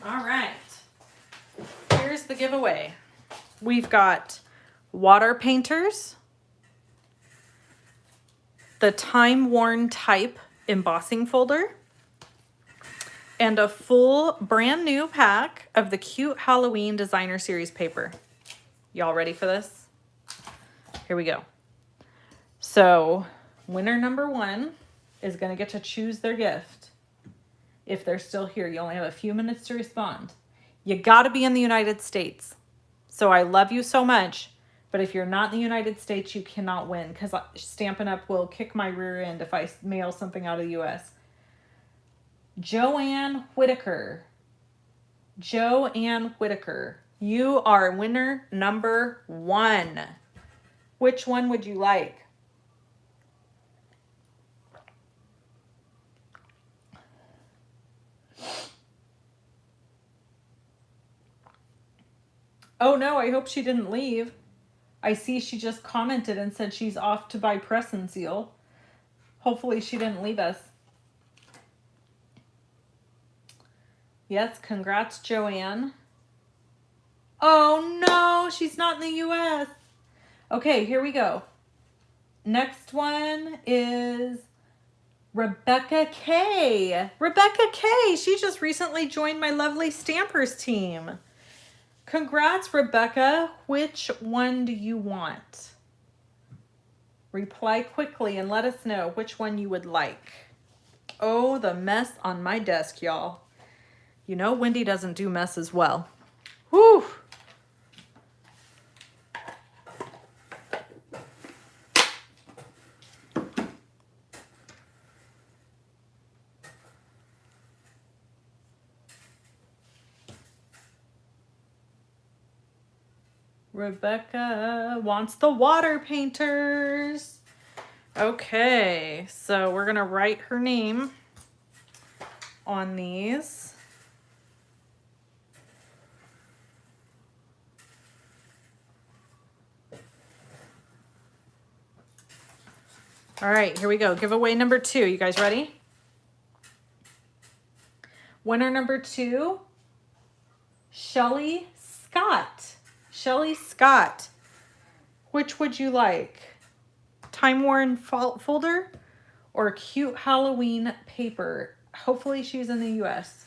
A: All right. Here's the giveaway. We've got water painters, the time-worn type embossing folder, and a full brand new pack of the cute Halloween designer series paper. Y'all ready for this? Here we go. So winner number 1 is going to get to choose their gift. If they're still here, you only have a few minutes to respond. You got to be in the United States. So I love you so much, but if you're not in the United States, you cannot win because Stampin' Up! Will kick my rear end if I mail something out of the U.S. Joanne Whitaker. Joanne Whitaker. You are winner number 1. Which one would you like? Oh no, I hope she didn't leave. I see she just commented and said she's off to buy press and seal. Hopefully she didn't leave us. Yes, congrats, Joanne. Oh no, she's not in the US. Okay, here we go. Next one is Rebecca K. Rebecca K. She just recently joined my lovely Stampers team. Congrats, Rebecca. Which one do you want? Reply quickly and let us know which one you would like. Oh, the mess on my desk, y'all. You know Wendy doesn't do messes well. Whew. Rebecca wants the water painters. Okay, so we're gonna write her name on these. All right, here we go. Giveaway number 2. You guys ready? Winner number 2, Shelly Scott. Shelly Scott. Which would you like? Time worn folder or cute Halloween paper? Hopefully she's in the US.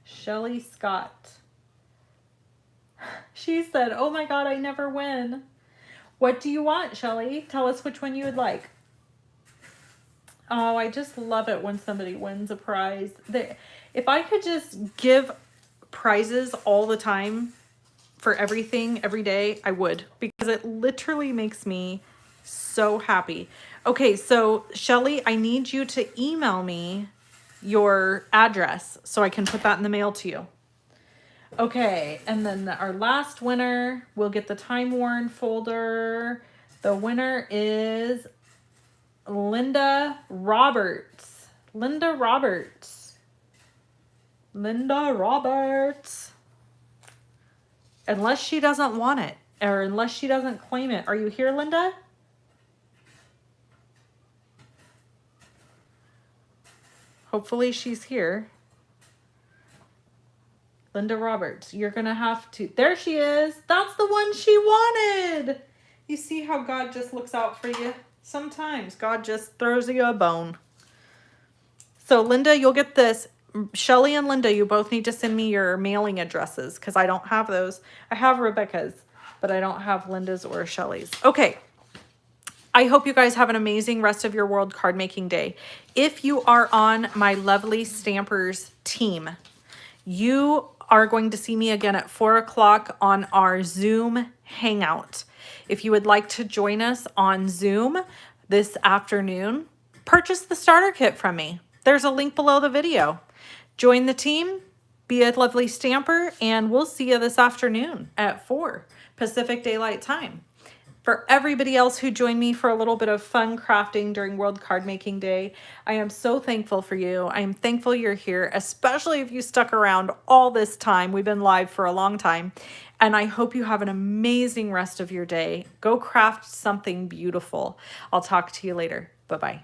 A: Shelly Scott. She said, oh my God, I never win. What do you want, Shelly? Tell us which one you would like. Oh, I just love it when somebody wins a prize. If I could just give prizes all the time for everything, every day, I would. Because it literally makes me so happy. Okay, so Shelly, I need you to email me your address so I can put that in the mail to you. Okay, and then our last winner will get the time worn folder. The winner is Linda Roberts. Linda Roberts. Linda Roberts. Unless she doesn't want it, or unless she doesn't claim it. Are you here, Linda? Hopefully she's here. Linda Roberts, you're going to have to... There she is. That's the one she wanted. You see how God just looks out for you? Sometimes God just throws you a bone. So Linda, you'll get this. Shelly and Linda, you both need to send me your mailing addresses because I don't have those. I have Rebecca's, but I don't have Linda's or Shelly's. Okay. I hope you guys have an amazing rest of your World Card Making Day. If you are on my lovely Stampers team, you are going to see me again at 4 o'clock on our Zoom Hangout. If you would like to join us on Zoom this afternoon, purchase the starter kit from me. There's a link below the video. Join the team, be a lovely stamper, and we'll see you this afternoon at 4 Pacific Daylight Time. For everybody else who joined me for a little bit of fun crafting during World Card Making Day, I am so thankful for you. I am thankful you're here, especially if you stuck around all this time. We've been live for a long time, and I hope you have an amazing rest of your day. Go craft something beautiful. I'll talk to you later. Bye-bye.